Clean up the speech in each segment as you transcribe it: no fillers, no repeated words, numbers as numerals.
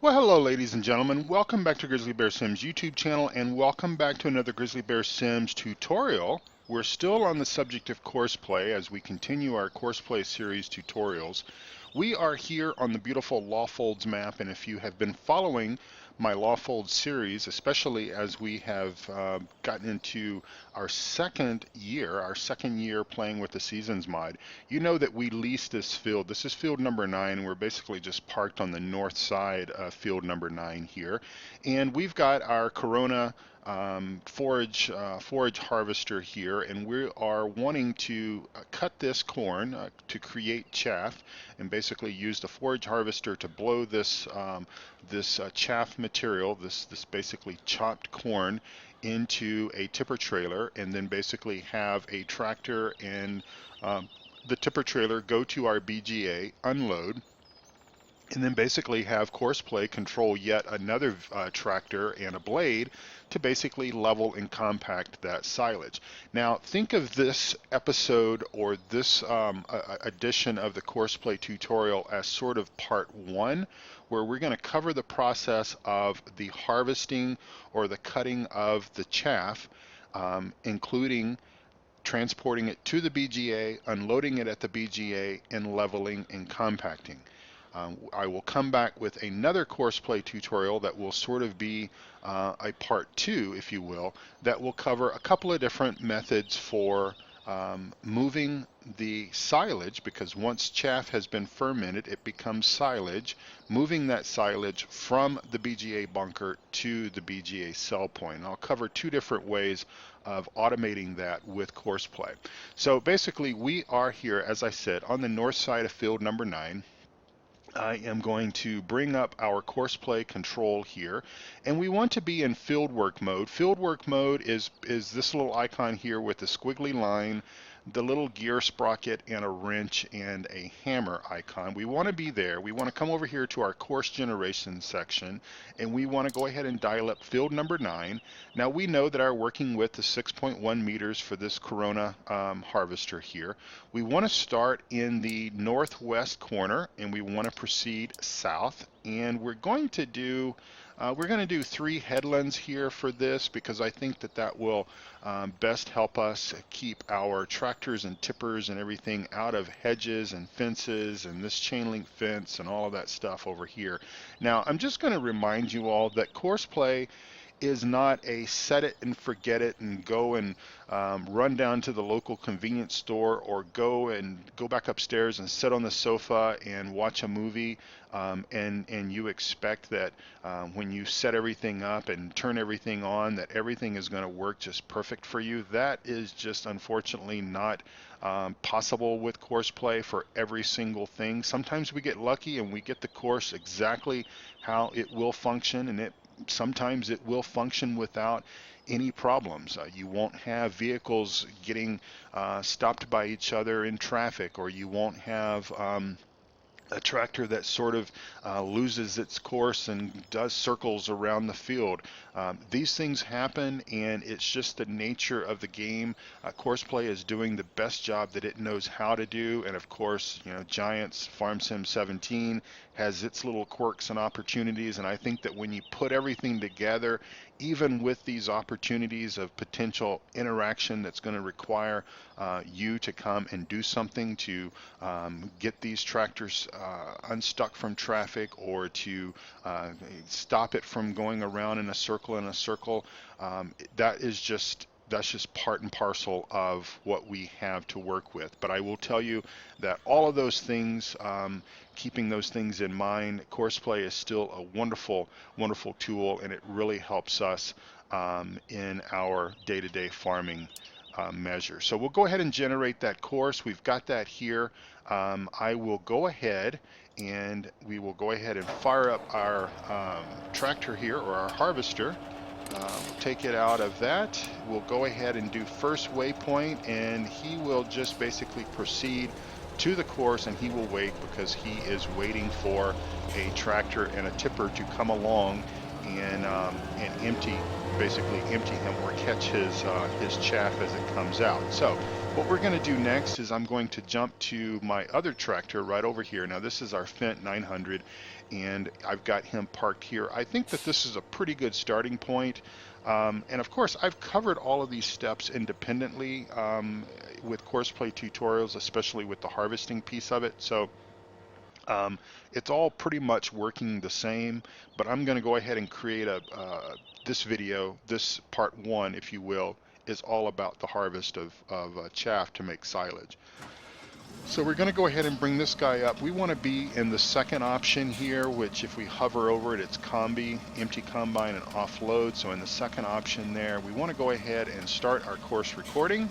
Well, hello, ladies and gentlemen. Welcome back to GrizzlyBearSims YouTube channel, and welcome back to another GrizzlyBearSims tutorial. We're still on the subject of Courseplay as we continue our Courseplay series tutorials. We are here on the beautiful Lawfolds map, and if you have been following my Lawfolds series, especially as we have gotten into our second year playing with the Seasons mod, you know that we leased this field. This is field number 9. We're basically just parked on the north side of field number 9 here. And we've got our Corona forage harvester here, and we are wanting to cut this corn to create chaff, and basically use the forage harvester to blow this chaff material, this basically chopped corn, into a tipper trailer, and then basically have a tractor and the tipper trailer go to our BGA, unload, and then basically have Courseplay control yet another tractor and a blade to basically level and compact that silage. Now think of this episode or this edition of the Courseplay tutorial as sort of part 1, where we're going to cover the process of the harvesting or the cutting of the chaff, including transporting it to the BGA, unloading it at the BGA, and leveling and compacting. I will come back with another Courseplay tutorial that will sort of be a part 2, if you will, that will cover a couple of different methods for moving the silage, because once chaff has been fermented, it becomes silage, moving that silage from the BGA bunker to the BGA sell point. I'll cover 2 different ways of automating that with Courseplay. So basically we are here, as I said, on the north side of field number 9. I am going to bring up our Courseplay control here, and we want to be in fieldwork mode. Fieldwork mode is this little icon here with the squiggly line, the little gear sprocket, and a wrench and a hammer icon. We want to be there. We want to come over here to our course generation section, and we want to go ahead and dial up field number 9. Now we know that our working width is 6.1 meters for this Corona harvester here. We want to start in the northwest corner, and we want to proceed south, and we're going to do 3 headlands here for this, because I think that will best help us keep our tractors and tippers and everything out of hedges and fences and this chain link fence and all of that stuff over here. Now I'm just going to remind you all that Courseplay is not a set it and forget it and go and run down to the local convenience store, or go back upstairs and sit on the sofa and watch a movie, and you expect that when you set everything up and turn everything on, that everything is going to work just perfect for you. That is just unfortunately not possible with Courseplay for every single thing. Sometimes we get lucky and we get the course exactly how it will function, and sometimes it will function without any problems. You won't have vehicles getting stopped by each other in traffic, or you won't have a tractor that sort of loses its course and does circles around the field. These things happen, and it's just the nature of the game. Courseplay is doing the best job that it knows how to do, and of course, Giants Farm Sim 17 has its little quirks and opportunities, and I think that when you put everything together, even with these opportunities of potential interaction that's going to require you to come and do something to get these tractors unstuck from traffic, or to stop it from going around in a circle, that's just part and parcel of what we have to work with. But I will tell you that all of those things, keeping those things in mind, Courseplay is still a wonderful, wonderful tool, and it really helps us in our day-to-day farming measure. So we'll go ahead and generate that course. We've got that here. I will go ahead and we will go ahead and fire up our tractor here, or our harvester. We'll take it out of that. We'll go ahead and do first waypoint, and he will just basically proceed to the course, and he will wait because he is waiting for a tractor and a tipper to come along and basically empty him or catch his chaff as it comes out. So What we're going to do next is I'm going to jump to my other tractor right over here. Now this is our Fendt 900 and I've got him parked here. I think that this is a pretty good starting point. And of course I've covered all of these steps independently with Courseplay tutorials, especially with the harvesting piece of it. So it's all pretty much working the same, but I'm going to go ahead and create this video, this part one, if you will, is all about the harvest of chaff to make silage. So we're going to go ahead and bring this guy up. We want to be in the second option here, which if we hover over it, it's combi, empty combine and offload. So in the second option there, we want to go ahead and start our course recording,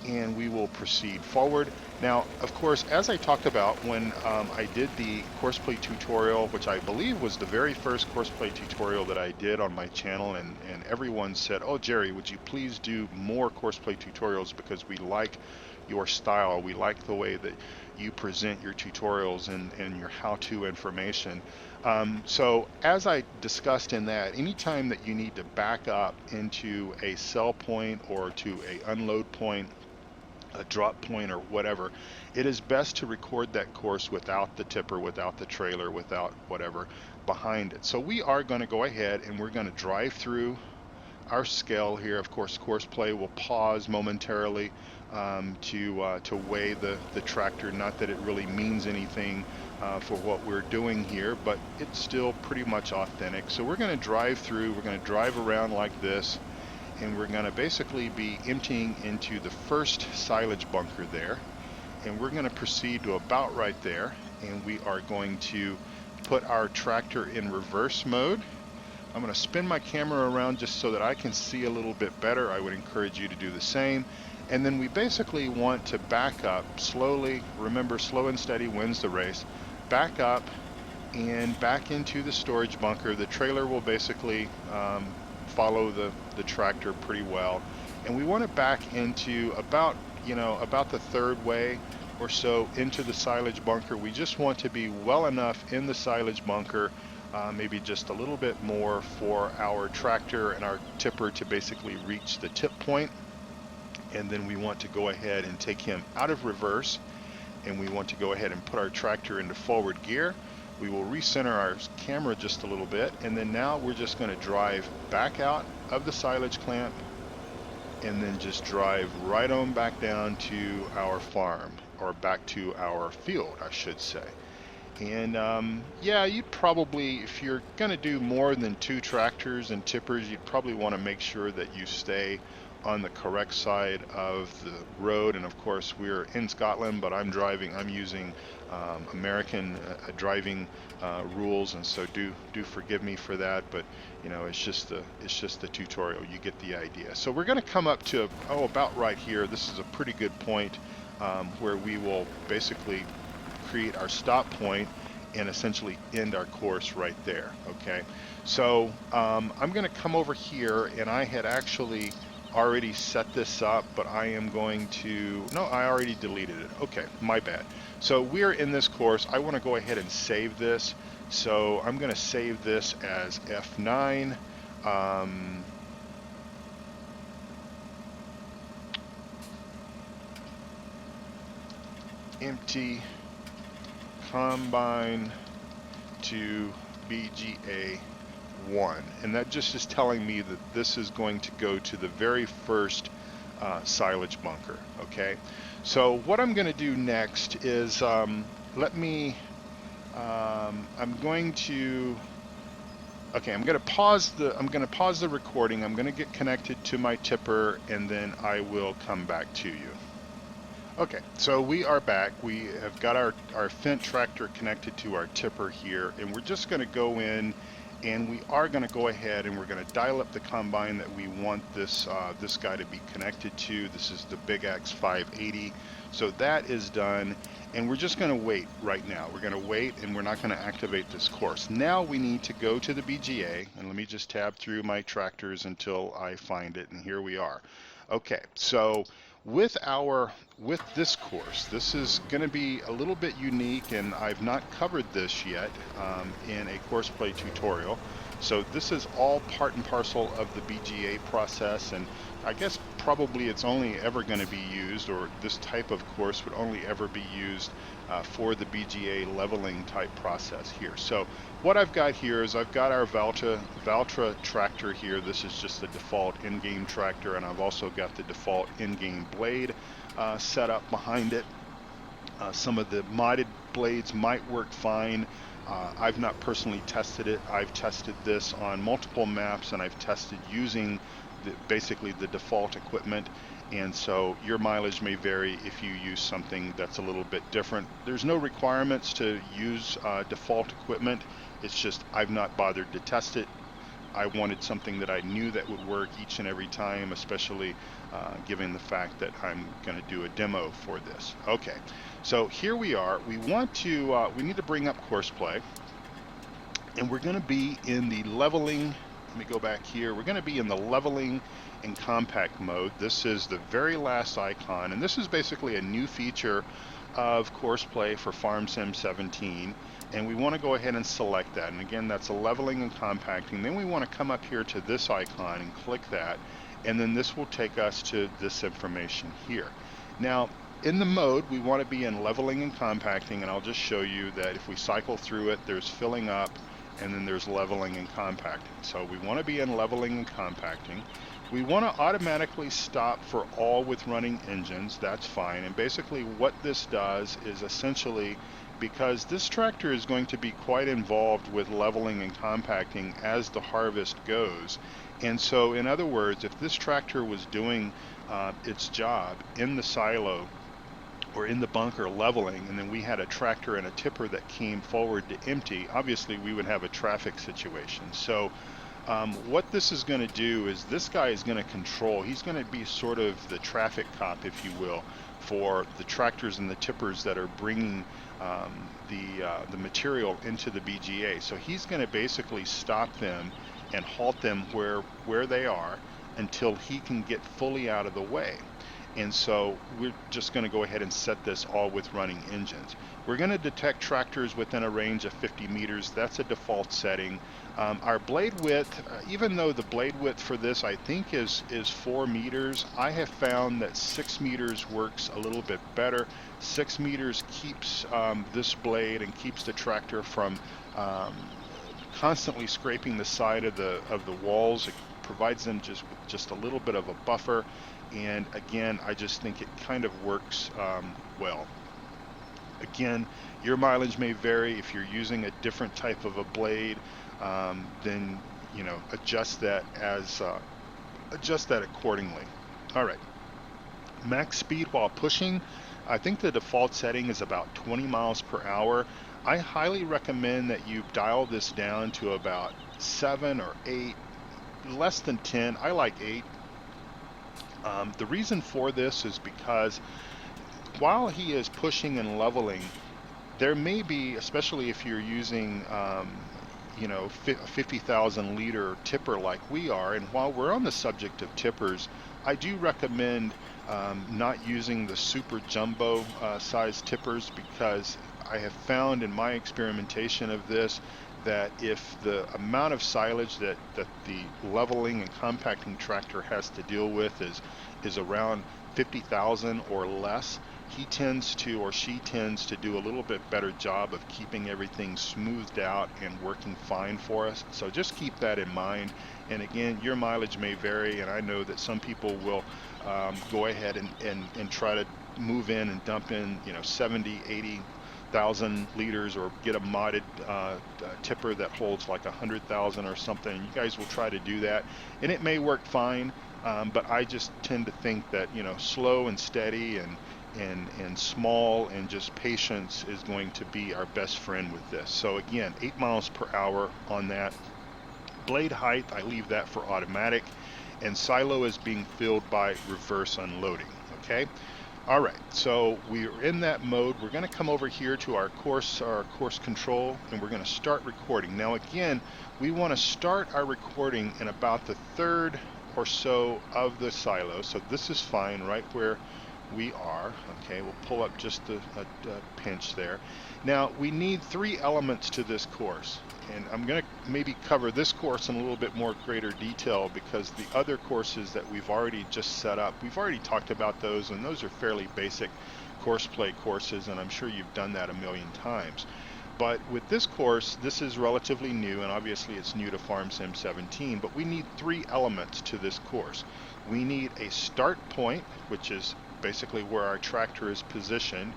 and we will proceed forward. Now, of course, as I talked about when I did the Courseplay tutorial, which I believe was the very first Courseplay tutorial that I did on my channel, and everyone said, oh, Jerry, would you please do more Courseplay tutorials because we like your style, we like the way that you present your tutorials and your how-to information. So as I discussed in that, anytime that you need to back up into a sell point or to a unload point, a drop point or whatever, it is best to record that course without the tipper, without the trailer, without whatever behind it. So we are going to go ahead and we're going to drive through our scale here. Of course, Courseplay will pause momentarily to weigh the tractor. Not that it really means anything for what we're doing here, but it's still pretty much authentic. So we're going to drive through, we're going to drive around like this, and we're going to basically be emptying into the first silage bunker there, and we're going to proceed to about right there, and we are going to put our tractor in reverse mode. I'm going to spin my camera around just so that I can see a little bit better. I would encourage you to do the same. And then we basically want to back up slowly. Remember, slow and steady wins the race. Back up and back into the storage bunker. The trailer will basically follow the tractor pretty well, and we want to back into about the third way or so into the silage bunker. We just want to be well enough in the silage bunker, maybe just a little bit more for our tractor and our tipper to basically reach the tip point, and then we want to go ahead and take him out of reverse, and we want to go ahead and put our tractor into forward gear. We will recenter our camera just a little bit, and then now we're just going to drive back out of the silage clamp and then just drive right on back down to our farm, or back to our field, I should say. And yeah, you'd probably, if you're going to do more than 2 tractors and tippers, you'd probably want to make sure that you stay on the correct side of the road. And of course, we're in Scotland, but I'm using American driving rules, and so do forgive me for that. But it's just the tutorial. You get the idea. So we're going to come up to about right here. This is a pretty good point where we will basically create our stop point and essentially end our course right there. Okay, so I'm going to come over here, and I had actually already set this up, but I am going to, no, I already deleted it. Okay, my bad. So we're in this course. I want to go ahead and save this. So I'm going to save this as F9. Empty combine to BGA 1, and that just is telling me that this is going to go to the very first silage bunker. Okay, so what I'm going to do next is I'm going to pause the recording. I'm going to get connected to my tipper, and then I will come back to you. Okay, so we are back. We have got our Fendt tractor connected to our tipper here, and we're just going to go in, and we are going to go ahead and we're going to dial up the combine that we want this this guy to be connected to. This is the Big Axe 580. So that is done, and we're just going to wait right now. We're going to wait, and we're not going to activate this course. Now we need to go to the BGA, and let me just tab through my tractors until I find it, and here we are. Okay, so with this course, this is going to be a little bit unique, and I've not covered this yet in a Courseplay tutorial. So this is all part and parcel of the BGA process, and I guess probably it's only ever going to be used, or this type of course would only ever be used for the BGA leveling type process here. So what I've got here is I've got our Valtra tractor here. This is just the default in-game tractor, and I've also got the default in-game blade set up behind it. Some of the modded blades might work fine. I've not personally tested it. I've tested this on multiple maps, and I've tested using basically the default equipment, and so your mileage may vary if you use something that's a little bit different. There's no requirements to use default equipment. It's just I've not bothered to test it. I wanted something that I knew that would work each and every time, especially given the fact that I'm going to do a demo for this. Okay, so here we are. We want to we need to bring up Courseplay, and we're going to be in the leveling. Let me go back here. We're going to be in the leveling and compact mode. This is the very last icon, and this is basically a new feature of Courseplay for FarmSim 17, and we want to go ahead and select that. And again, that's a leveling and compacting. Then we want to come up here to this icon and click that, and then this will take us to this information here. Now, in the mode, we want to be in leveling and compacting, and I'll just show you that if we cycle through it, there's filling up, and then there's leveling and compacting. So we want to be in leveling and compacting. We want to automatically stop for all with running engines. That's fine. And basically what this does is essentially, because this tractor is going to be quite involved with leveling and compacting as the harvest goes. And so in other words, if this tractor was doing its job in the silo or in the bunker leveling, and then we had a tractor and a tipper that came forward to empty, obviously we would have a traffic situation. So what this is going to do is this guy is going to control, he's going to be sort of the traffic cop, if you will, for the tractors and the tippers that are bringing the material into the BGA. So he's going to basically stop them and halt them where they are until he can get fully out of the way. And so we're just going to go ahead and set this all with running engines. We're going to detect tractors within a range of 50 meters. That's a default setting. Our blade width, even though the blade width for this I think is 4 meters, I have found that 6 meters works a little bit better. 6 meters keeps this blade and keeps the tractor from constantly scraping the side of the walls. It provides them just a little bit of a buffer. And again, I just think it kind of works well. Again, your mileage may vary. If you're using a different type of a blade, then adjust that accordingly. All right. Max speed while pushing, I think the default setting is about 20 miles per hour. I highly recommend that you dial this down to about 7 or 8, less than 10. I like 8. The reason for this is because while he is pushing and leveling, there may be, especially if you're using a 50,000 liter tipper like we are, and while we're on the subject of tippers, I do recommend not using the super jumbo size tippers, because I have found in my experimentation of this that if the amount of silage that the leveling and compacting tractor has to deal with is around 50,000 or less, he tends to, or she tends to, do a little bit better job of keeping everything smoothed out and working fine for us. So just keep that in mind. And again, your mileage may vary, and I know that some people will go ahead and try to move in and dump in 70, 80,000 liters, or get a modded tipper that holds like 100,000 or something. You guys will try to do that, and it may work fine, but I just tend to think that slow and steady and small and just patience is going to be our best friend with this. So again, 8 miles per hour on that. Blade height, I leave that for automatic, and silo is being filled by reverse unloading. Okay. All right, so we're in that mode. We're going to come over here to our course control, and we're going to start recording. Now again, we want to start our recording in about the third or so of the silo. So this is fine right where we are. Okay, we'll pull up just a pinch there. Now we need 3 elements to this course, and I'm going to maybe cover this course in a little bit more greater detail because the other courses that we've already just set up, we've already talked about those, and those are fairly basic Courseplay courses, and I'm sure you've done that a million times. But with this course, this is relatively new, and obviously it's new to Farm Sim 17, but we need 3 elements to this course. We need a start point, which is basically where our tractor is positioned.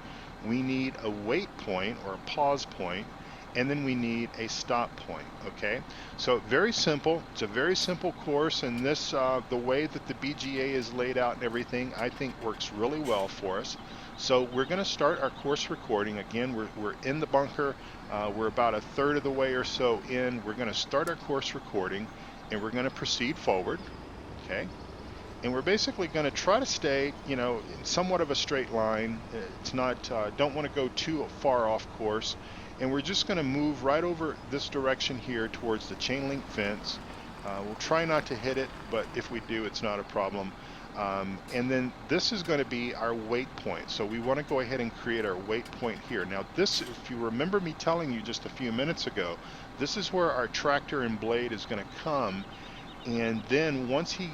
We need a wait point or a pause point, and then we need a stop point. Okay, so very simple. It's a very simple course, and this the way that the BGA is laid out and everything, I think works really well for us. So we're going to start our course recording. Again, we're in the bunker. We're about a third of the way or so in. We're going to start our course recording, and we're going to proceed forward. Okay, and we're basically going to try to stay, you know, in somewhat of a straight line. It's not, don't want to go too far off course. And we're just going to move right over this direction here towards the chain link fence. We'll try not to hit it, but if we do, it's not a problem. And then this is going to be our wait point. So we want to go ahead and create our wait point here. Now this, if you remember me telling you just a few minutes ago, this is where our tractor and blade is going to come. And then once he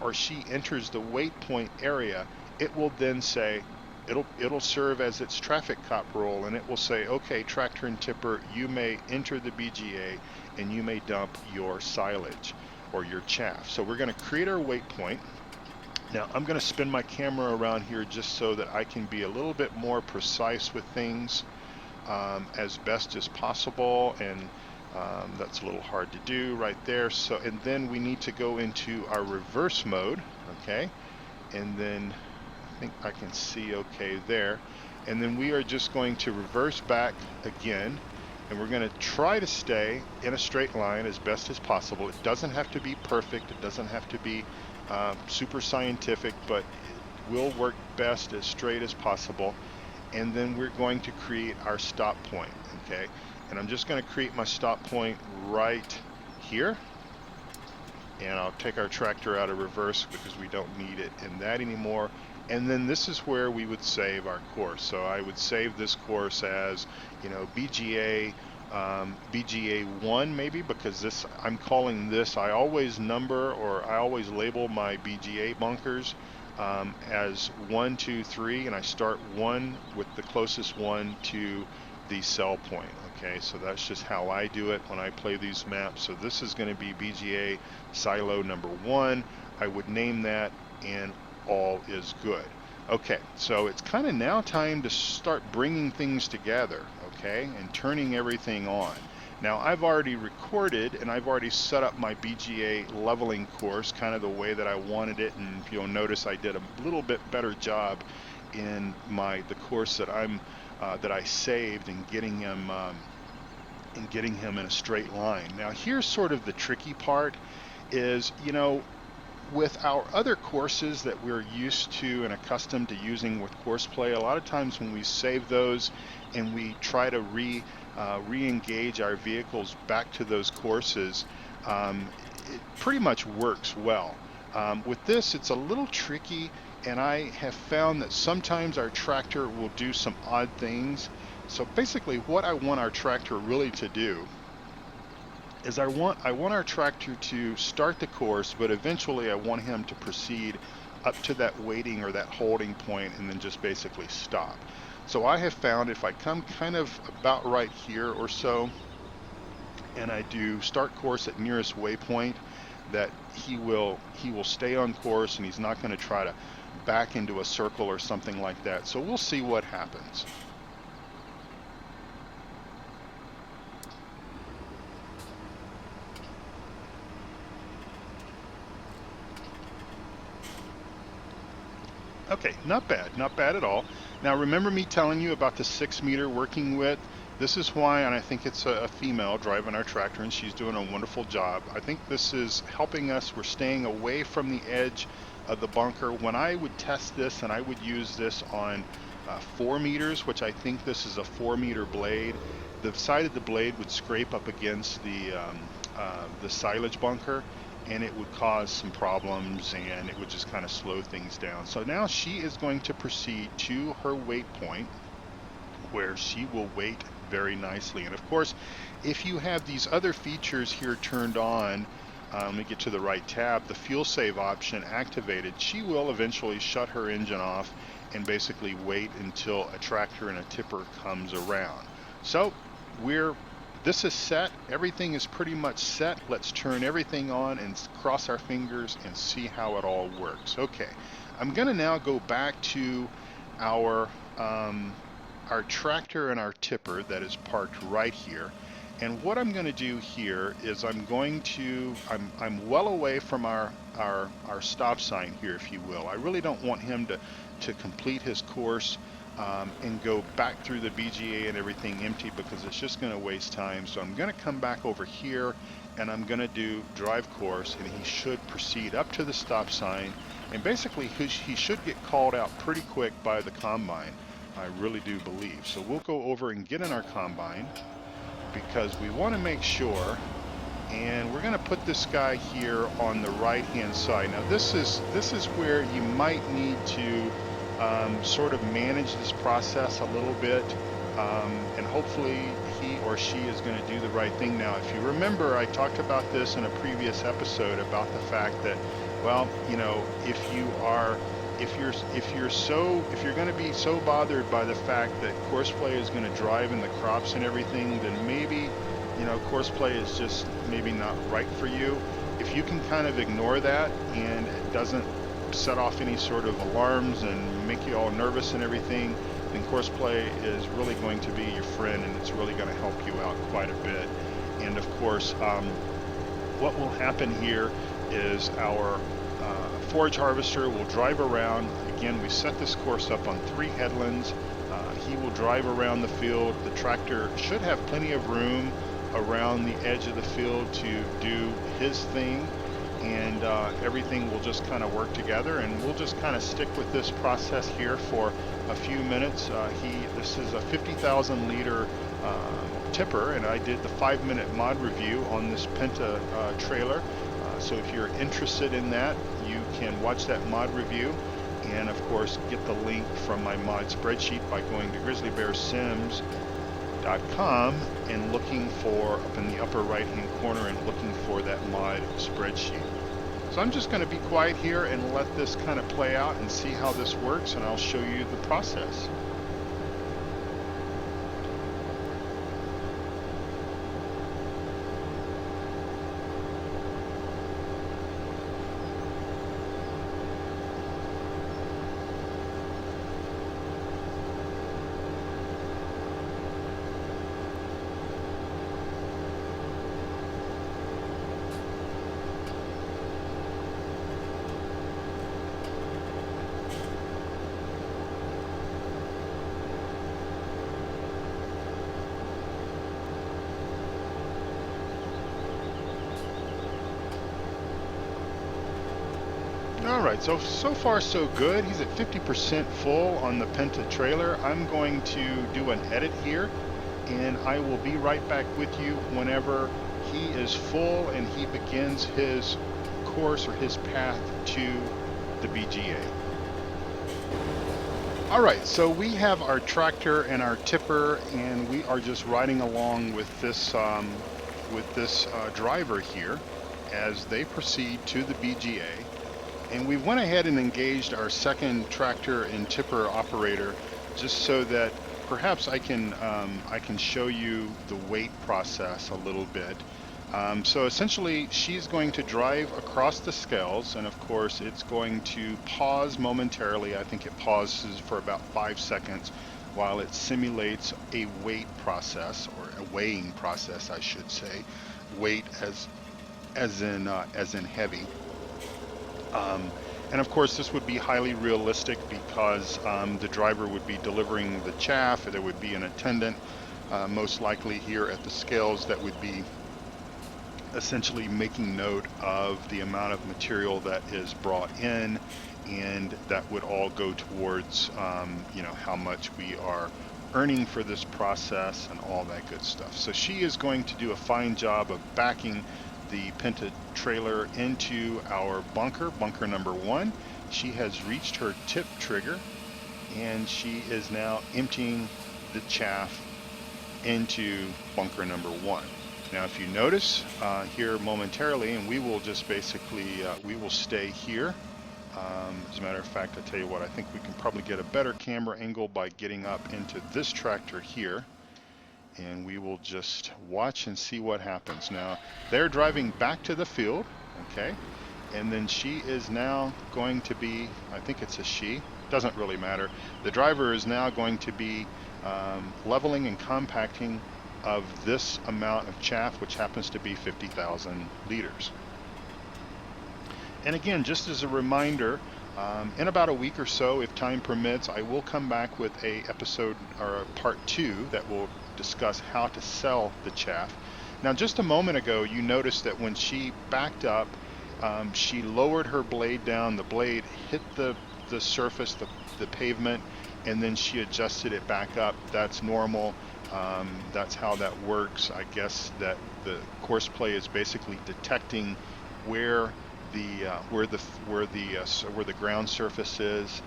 or she enters the wait point area, it will then say, it'll serve as its traffic cop role, and it will say, okay, tractor and tipper, you may enter the BGA and you may dump your silage or your chaff. So we're going to create our wait point. Now I'm going to spin my camera around here just so that I can be a little bit more precise with things as best as possible, and that's a little hard to do right there. So, and then we need to go into our reverse mode, okay, and then I think I can see okay there, and then we are just going to reverse back again, and we're going to try to stay in a straight line as best as possible. It doesn't have to be perfect, it doesn't have to be super scientific, but it will work best as straight as possible. And then we're going to create our stop point, okay, and I'm just going to create my stop point right here, and I'll take our tractor out of reverse because we don't need it in that anymore. And then this is where we would save our course. So I would save this course as, you know, BGA BGA 1 maybe, because this, I'm calling this, I always number or I always label my BGA bunkers as 1, 2, 3, and I start 1 with the closest one to the cell point. Okay, so that's just how I do it when I play these maps. So this is going to be BGA silo number 1. I would name that, and all is good. Okay, so it's kind of now time to start bringing things together, okay, and turning everything on. Now I've already recorded and I've already set up my BGA leveling course kind of the way that I wanted it, and you'll notice I did a little bit better job in the course that that I saved and getting him in a straight line. Now here's sort of the tricky part is, you know, with our other courses that we're used to and accustomed to using with Courseplay, a lot of times when we save those and we try to re-engage our vehicles back to those courses, it pretty much works well. With this, it's a little tricky, and I have found that sometimes our tractor will do some odd things. So basically what I want our tractor really to do is I want our tractor to start the course, but eventually I want him to proceed up to that waiting or that holding point and then just basically stop. So I have found if I come kind of about right here or so and I do start course at nearest waypoint, that he will stay on course and he's not going to try to back into a circle or something like that. So we'll see what happens. Okay, not bad at all. Now remember me telling you about the 6-meter working width? This is why, and I think it's a female driving our tractor, and she's doing a wonderful job. I think this is helping us. We're staying away from the edge of the bunker. When I would test this, and I would use this on 4 meters, which I think this is a 4-meter blade, the side of the blade would scrape up against the silage bunker, and it would cause some problems, and it would just kind of slow things down. So now she is going to proceed to her weight point, where she will weight very nicely. And of course, if you have these other features here turned on, let me get to the right tab, the fuel save option activated, she will eventually shut her engine off and basically wait until a tractor and a tipper comes around. So this is set. Everything is pretty much set. Let's turn everything on and cross our fingers and see how it all works. Okay, I'm going to now go back to our tractor and our tipper that is parked right here. And what I'm going to do here is I'm well away from our stop sign here, if you will. I really don't want him to complete his course and go back through the BGA and everything empty, because it's just going to waste time. So I'm going to come back over here and I'm going to do drive course, and he should proceed up to the stop sign, and basically he should get called out pretty quick by the combine. I really do believe. So we'll go over and get in our combine, because we want to make sure, and we're going to put this guy here on the right hand side. Now this is where you might need to sort of manage this process a little bit, and hopefully he or she is going to do the right thing. Now, if you remember, I talked about this in a previous episode about the fact that, well, you know, if you're going to be so bothered by the fact that Courseplay is going to drive in the crops and everything, then maybe, you know, Courseplay is just maybe not right for you. If you can kind of ignore that and it doesn't set off any sort of alarms and make you all nervous and everything, then Courseplay is really going to be your friend, and it's really going to help you out quite a bit. And of course, what will happen here is our forage harvester will drive around. Again, we set this course up on 3 headlands. He will drive around the field. The tractor should have plenty of room around the edge of the field to do his thing, and everything will just kind of work together, and we'll just kind of stick with this process here for a few minutes. This is a 50,000 liter tipper, and I did the 5-minute mod review on this Penta trailer. So if you're interested in that, you can watch that mod review, and of course get the link from my mod spreadsheet by going to GrizzlyBearSims.com and looking for, up in the upper right hand corner, and looking for that mod spreadsheet. So I'm just going to be quiet here and let this kind of play out and see how this works, and I'll show you the process. Alright, so far so good. He's at 50% full on the Penta trailer. I'm going to do an edit here, and I will be right back with you whenever he is full and he begins his course or his path to the BGA. Alright, so we have our tractor and our tipper, and we are just riding along with this driver here as they proceed to the BGA. And we went ahead and engaged our second tractor and tipper operator, just so that perhaps I can show you the weight process a little bit. So essentially, she's going to drive across the scales, and of course it's going to pause momentarily. I think it pauses for about 5 seconds while it simulates a weight process, or a weighing process, I should say. Weight as in heavy. And of course, this would be highly realistic, because the driver would be delivering the chaff. There would be an attendant, most likely here at the scales, that would be essentially making note of the amount of material that is brought in, and that would all go towards how much we are earning for this process and all that good stuff. So she is going to do a fine job of backing the Penta trailer into our bunker, bunker number 1. She has reached her tip trigger, and she is now emptying the chaff into bunker number 1. Now if you notice here momentarily, and we will just basically, we will stay here. As a matter of fact, I tell you what, I think we can probably get a better camera angle by getting up into this tractor here, and we will just watch and see what happens. Now they're driving back to the field, okay, and then she is now going to be, I think it's a she, doesn't really matter. The driver is now going to be leveling and compacting of this amount of chaff, which happens to be 50,000 liters. And again, just as a reminder, in about a week or so, if time permits, I will come back with a episode or a part 2 that will discuss how to sell the chaff. Now, just a moment ago, you noticed that when she backed up, she lowered her blade down. The blade hit the surface, the pavement, and then she adjusted it back up. That's normal. That's how that works. I guess that the Courseplay is basically detecting where the ground surface is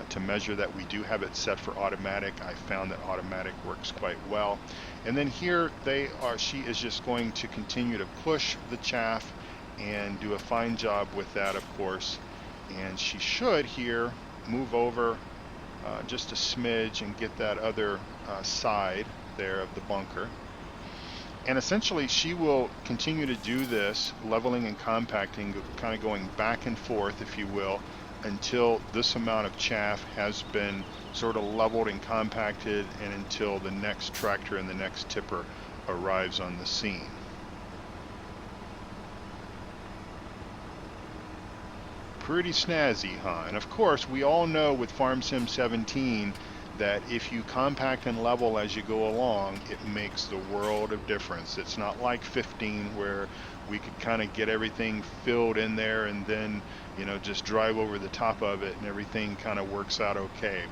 to measure that. We do have it set for automatic. I found that automatic works quite well. And then here she is just going to continue to push the chaff and do a fine job with that, of course. And she should here move over just a smidge and get that other side there of the bunker. And essentially she will continue to do this, leveling and compacting, kind of going back and forth, if you will, until this amount of chaff has been sort of leveled and compacted, and until the next tractor and the next tipper arrives on the scene. Pretty snazzy, huh? And of course, we all know with Farm Sim 17 that if you compact and level as you go along, it makes the world of difference. It's not like 15 where we could kind of get everything filled in there and then, you know, just drive over the top of it and everything kind of works out okay.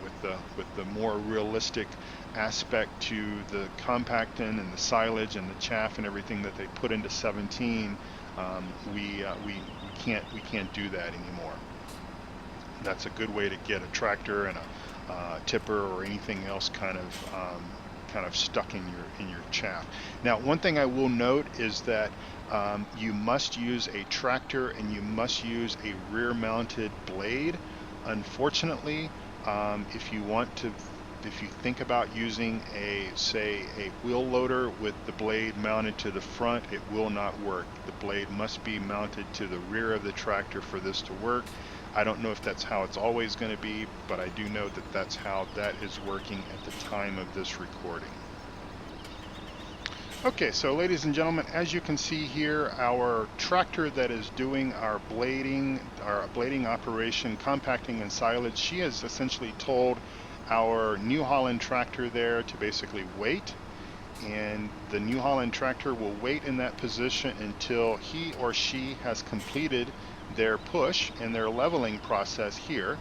With the more realistic aspect to the compacting and the silage and the chaff and everything that they put into 17, we can't do that anymore. That's a good way to get a tractor and a tipper or anything else kind of stuck in your chaff. Now, one thing I will note is that you must use a tractor and you must use a rear-mounted blade. Unfortunately, if you think about using say a wheel loader with the blade mounted to the front, it will not work. The blade must be mounted to the rear of the tractor for this to work. I don't know if that's how it's always going to be, but I do know that that's how that is working at the time of this recording. Okay, so ladies and gentlemen, as you can see here, our tractor that is doing our blading operation, compacting and silage, she has essentially told our New Holland tractor there to basically wait, and the New Holland tractor will wait in that position until he or she has completed their push and their leveling process here,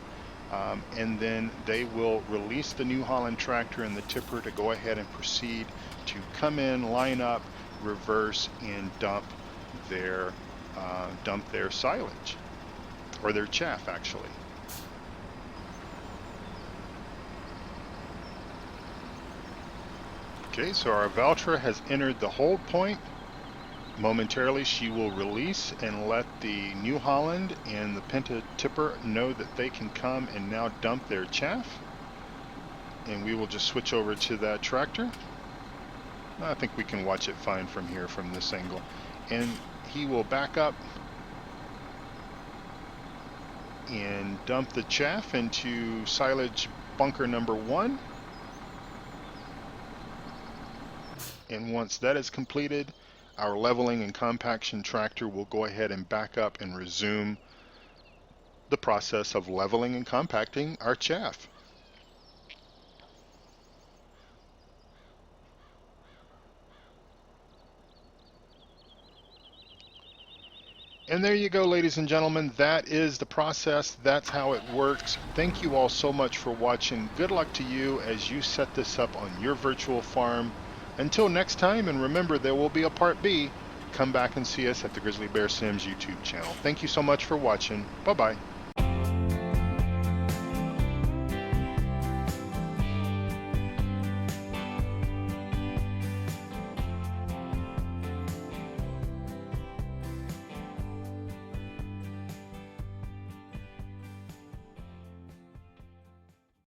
and then they will release the New Holland tractor and the tipper to go ahead and proceed to come in, line up, reverse, and dump their silage, or their chaff actually. Okay, so our Valtra has entered the hold point. Momentarily she will release and let the New Holland and the Penta tipper know that they can come and now dump their chaff. And we will just switch over to that tractor. I think we can watch it fine from here, from this angle. And he will back up and dump the chaff into silage bunker number 1. And once that is completed, our leveling and compaction tractor will go ahead and back up and resume the process of leveling and compacting our chaff. And there you go, ladies and gentlemen. That is the process. That's how it works. Thank you all so much for watching. Good luck to you as you set this up on your virtual farm. Until next time, and remember, there will be a part B. come back and see us at the Grizzly Bear Sims YouTube channel. Thank you so much for watching. Bye-bye.